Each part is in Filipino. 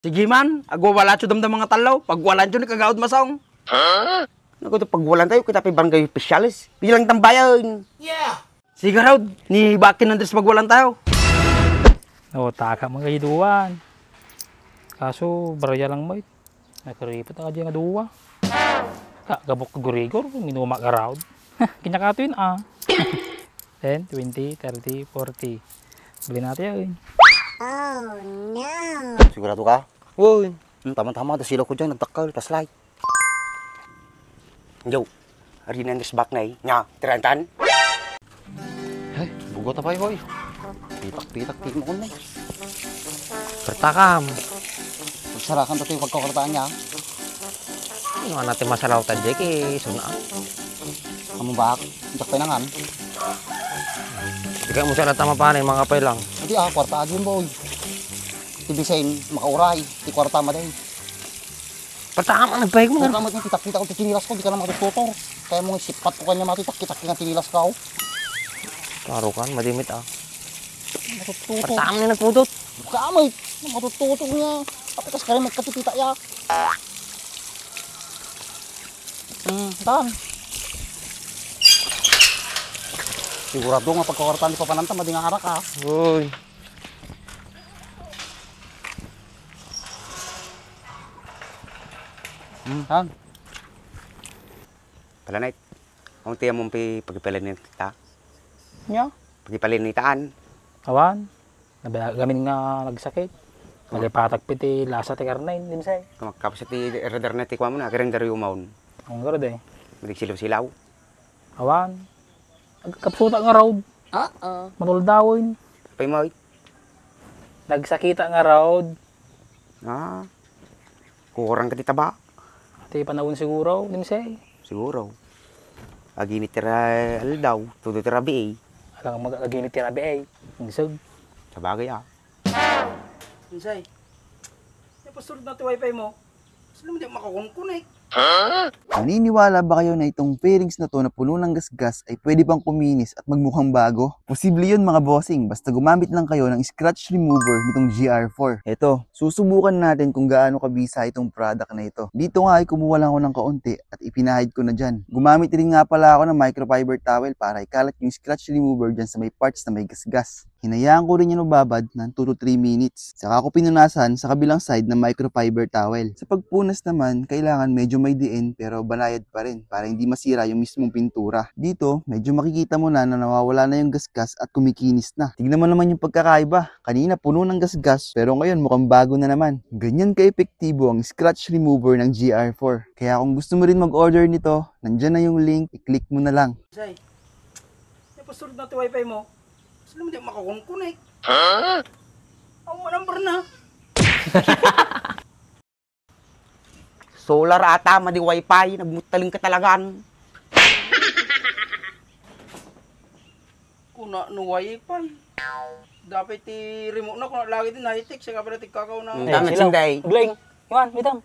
Sige man, agwawala siya damdam mga talaw. Pagwalan siya ni kagaod masong. Huh? Naku, pagwalan tayo, kita pa barangay specialist. Bilang tambayan. Yeah. Sige raw, ni bakin nandres pagwalan tayo. O, taka mga iduan. Kaso, baraya lang mo. Nakaripot ang nga duwa. Gabok gurigor, minumak around. Kinyakato yun 10, 20, 30, 40. Bili natin yun. Oh no! Sigurado ka? Uy, tama-tama, tas sila ko dyan, nagtakal, tas light. Yo, hari na back na eh. Nga, tirantan. Ay, bugot na pa yun, pitak-pitak, tingin mo ko na eh. Bertakam. Magsarakan tayo yung pagkakartaan niya. Ano natin masaraw tayo, Jeki? Suna. Kamu bak, jak penangan. Jika mo siya natama pa na yung mga kapay lang. Hindi kwarta agin boy. Tibisain, makauray, ti kwarta maday. Bertakam ang nagbayag mo. Kung kamat niya, kitak-kita ko ti tinilas ko, di ka na matututor. Kaya mo sipat ko kanya matitak-kitak nga tinilas ka ako. Klaro kan, madimit Matututor. Bertakam na nagpudot. Kamay, matututor niya. Tapos kaya may katipita ya. Tahan. Sigurado nga pagkakartaan di papananta, madi nga arak ha. Uy. Tahan. Palanay, ang tiyan mong pagipalin ni ta. Nya? Pagipalin ni taan. Awan. Gamin nga nagsakit. Nagipatag piti lasa ti karnain din say. Kapag ti radar na tikwa mo na, kirang dari umaon. Ang garod eh. Madig silaw-silaw. Awan. Nagkapsuta nga road. Manuldawoy. Pay mo, Nagsakita nga road. Kukurang ka tita ba? Ati panahon siguro din say. Siguro. Agi ni tira aldaw, tudo tira bi. Alang mag-aginit tirabi ay. Ngisog. Sa bagay Insay, yung pasurod na wifi mo, sila mo di makakunkun eh. Naniniwala ba kayo na itong fairings na to na puno ng gasgas ay pwede bang kuminis at magmukhang bago? Posible yun mga bossing, basta gumamit lang kayo ng scratch remover nitong GR4. Eto, susubukan natin kung gaano kabisa itong product na ito. Dito nga ay kumuha lang ako ng kaunti at ipinahid ko na dyan. Gumamit rin nga pala ako ng microfiber towel para ikalat yung scratch remover dyan sa may parts na may gasgas. Hinayaan ko rin yung mababad ng 2 to 3 minutes. Saka ko pinunasan sa kabilang side ng microfiber towel. Sa pagpunas naman, kailangan medyo may diin pero banayad pa rin para hindi masira yung mismong pintura. Dito, medyo makikita mo na nawawala na yung gasgas at kumikinis na. Tignan mo naman yung pagkakaiba. Kanina puno ng gasgas pero ngayon mukhang bago na naman. Ganyan ka-epektibo ang scratch remover ng GR4. Kaya kung gusto mo rin mag-order nito, nandyan na yung link, i-click mo na lang. Insay, yung pasurod na wifi mo, sila mo di makakunkun eh. Ang number na. Solar ata, madi wifi, nagmutaling ka talagaan. Kuna no wifi. Dapat ti remote na kuna lagi din high-tech siya kapag kakaw na. Tama sinday. Gling. Iwan, bitam.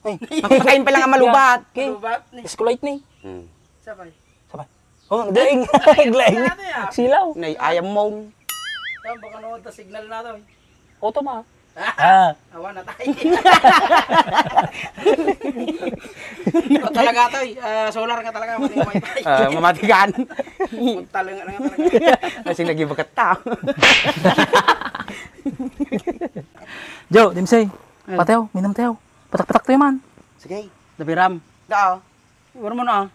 Pagpakain pa lang ang malubat. Okay. Lubat ni. Escolite ni. Sabay. Oh, gling. Gling. Silaw. Nay, ayam mo. Tama baka no ta signal na to. Auto ma. Awan na tayo. Ito talaga to solar ka talaga mali wifi. Mamatigan. Magtalang nga talaga. Kasi nagibagat tao. Jo, dimsay. Patew, minum tew. Patak-patak to man. Sige. Dabiram. Dao. Iwan mo na.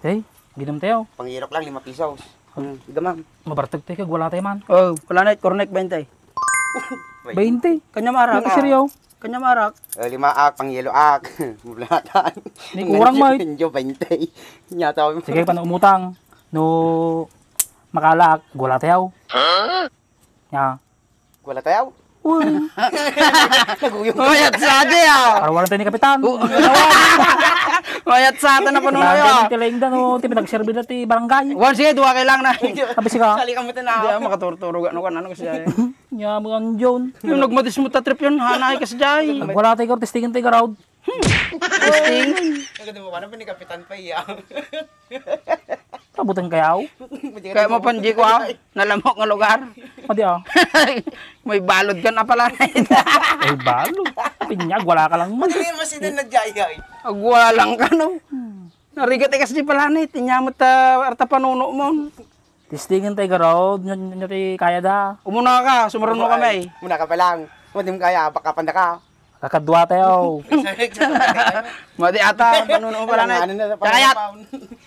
Hey, minum tew. Panghirap lang, 5 pesos. Ika ma'am. Mabartag tayo kag wala tayo man. Oh, planet connect 20. 20. Kanya marak. Seryo. Kanya marak. 5 ak, pangyelo ak. Mabulatan. Ni kurang mo. Medyo 20. Nyata ko. Sige pa na umutang. No makalak, wala tayo. Ya. Wala tayo. Uy, Mayat sa ate para wala tayo ni kapitan. Mayat sa atin na puno na Lagi yun. ng tilaing da no, ti pinagserbi na ti barangay. Wan sige, duwa kailang na. Sabi siya. Sali ka mo Hindi na. makaturturog ano kan ano kasi ay. Nya mo ang John. Yung nagmatis mo ta trip yun, hanay kasi jay. Wala tayo testingin tayo crowd. Testing. Ang ganda mo, paano pa ni Kapitan pa iya? Pabutan kayaw. Kaya mapanji ko nalamok nga lugar. Pati May balod ka na pala. Ay balog. Pinyag, wala ka lang mo. Agwala lang ka no. Narigat ikas di pala ni. Tinyamot arta panuno mo. Tistingin tayo garod. Nyo kaya da. Umuna ka, sumaron mo kami. Muna ka pa lang. Hindi mo kaya, baka panda ka. Kakadwa tayo. Mati ata, panuno mo pala na. Jakayat.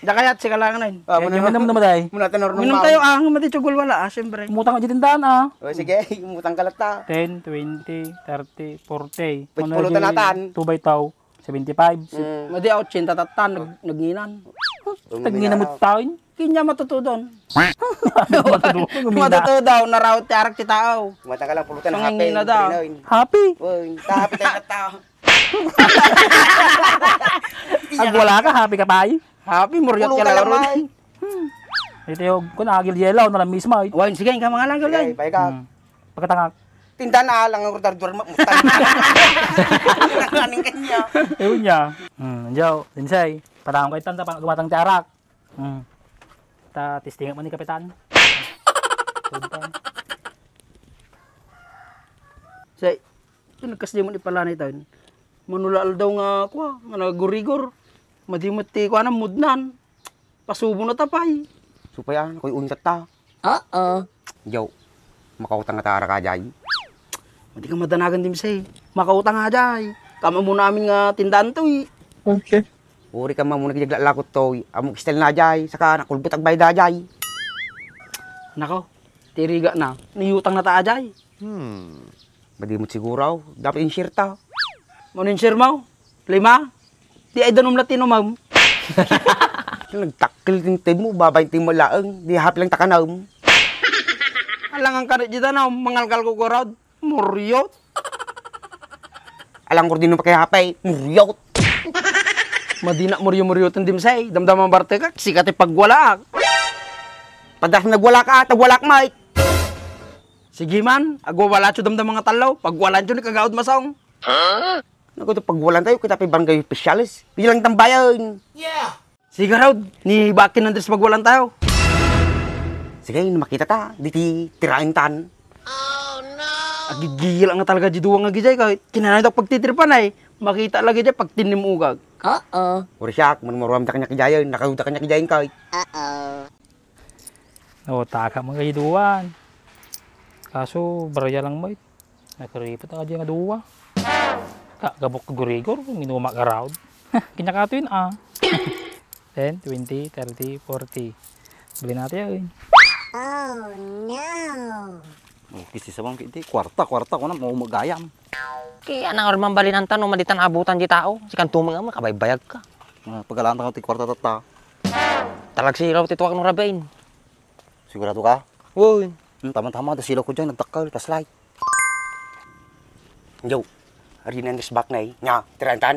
Jakayat, sika lang na yun. Kaya minum na maday. Muna tanor Minum tayo mati chugol wala syempre. Umutang ka dyan tindahan O sige, umutang kalat ta. 10, 20, 30, 40. Pulutan natin. 2 by tao. 75. Mati 80 tatatan, nagnginan. Tagngin na mo taon. Kinya matutudon. Matutudon. Matutudaw, narawat tiarak ti tao. Umutang ka lang, pulutan ng Pangingin hape. na daw. Happy. Uy, happy tayo na tao. Ag wala ka, happy ka tayo. Happy, muryot ka Pulutan lang, laro. may. Ito yung kung agil yelaw na lang mismo. Wain, sige, ka mga lang Sige, galay. bye ka. Pagkatangak. Tinda na lang ang rodar-dur mutang. Nanganing kanya. Ewan niya. Andiyaw, Dinsay. Parang kay tanda pa gumatang tiarak. Testingan mo ni Kapitan. Say, nagkasdi mo ni pala na ito. Manulal daw nga kuha, nga nagurigor. Madimot ti kuha na mudnan. Pasubo na tapay. Supayan, ako'y untat ta. Yo, makautang na tara ka jay. Hindi ka madanagan din say. Makautang nga jay. Kama mo namin nga tindahan to eh. Okay. Uri ka muna kajaglalakot to. Amok istel na jay, saka nakulbot ag bayda jay. Nako, tiriga na. Niyutang na ta jay. Badi mo siguro, dapat inshare ta. Manin share mo? 5? Di ay danom latino ma'am. Nagtakil ting tim mo, babay tim mo laang, di hapi lang takanam. Alang ang kanit dito na, mangalkal ko kurod. Muryot. Alang ko din mo pakihapay, muryot. Madina muryo-muryotan dim say. Damdamang barte ka, sikati pagwala. Padas nagwala ka, tagwala ka, mate. Sige man, agwawala cho damdam mga talaw. Pagwalan cho ni kagaod masong. Naku to pagwalan tayo, kita pa barangay specialist. Bilang tambayan. Sige raw, ni bakin Andres pagwalan tayo. Sige, makita ta, di tirain tan. Agigil ang talaga di duwang agijay ka. Kinanay daw pagtitripan ay. Makita lagi dyan pag tinimugag. Uri siya, maruram ta kanya kijayan, nakauta kanya kijayan ka. Taka mga kahiduan. Kaso, barya lang mo. Nakaripot ka dyan nga duwa. Gabok ka gurigor, minuma ka raw. Kinyakato yun 10, 20, 30, 40. Bili natin yun. Oh no! Kisi sa mga kiti, kwarta ko na, mau magayam. Kaya nang orman balinan tanong maditan abutan di tao. Sikan tumang mo, kabaybayag ka. Pagkalaan ko ti kwarta tata. Talag silaw tituwag ng rabain. Sigurado ka? Uy. Tama-tama, da sila ko dyan, nagtakal, paslay. Yo, hari na Andres back na eh. Nga, tirain tan.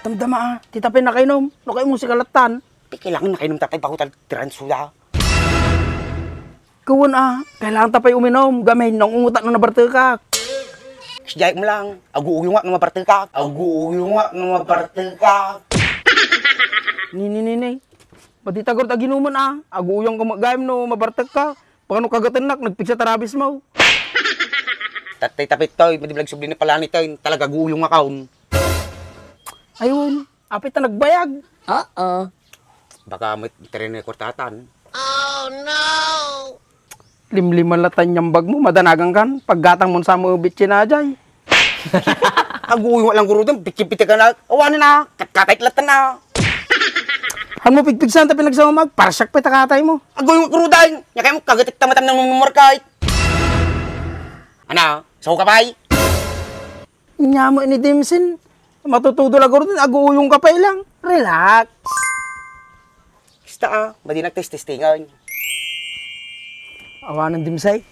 Damdama titapin na kayo nom. No kayo mong sikalatan. Di kailangan na kayo nung tatay pakutal tirain suya. Kawan kailangan tapay uminom. Gamay nang ungutan na nabarte ka. Sijay mo lang, agu-uyunga ng mabarte ka. Agu-uyunga ng mabarte ka. Nini. Matitagor ta ginuman Aguyong ka magayam no mabarte ka. Paano kagatanak, nagpigsa tarabis mo. Tatay tapit to, madiblag subli ni pala nito, talaga agu-uyong akaon. Ayun, apit na nagbayag. Baka may tirain na kwartatan. Limliman latan niyang bag mo, madanagang kan. Paggatang mo sa mo bitsin na jay. Agu-uyong lang guro doon, pitsi-pitsi ka na. Awanin na, katkatay latan na. Han mo pigpigsan ta pinagsama mag, parasyak pa takatay mo. Agu-uyong guro dahil, niya kayo kagatik tamatan ng mumurkay. Ano, saw ka pa'y? Inya mo ni Dimsin. Matutudo lang guro din, aguyong ka pa ilang. Relax. Basta madi nagtestingan. Awanan Dimsay.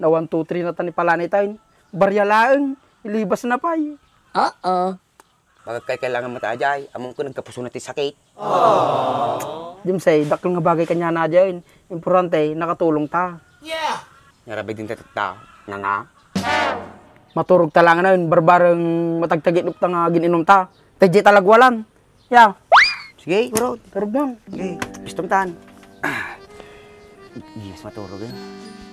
Na 1, 2, 3 na tani pala ni tayo. Baryalaang, ilibas na pa eh. Bagay kailangan matajay, among ko nagkapuso na ti sakit. Dimsay, dakil nga bagay kanya na dyan. Importante, nakatulong ta. Narabay din tatata, nga. Maturog ta lang na yun, barbarang matagtagit ta nga gininom ta. Tadji talagwalan. Yeah. Sige, bro. Turog nun. Sige, pistom tan. Yes, maturog yun.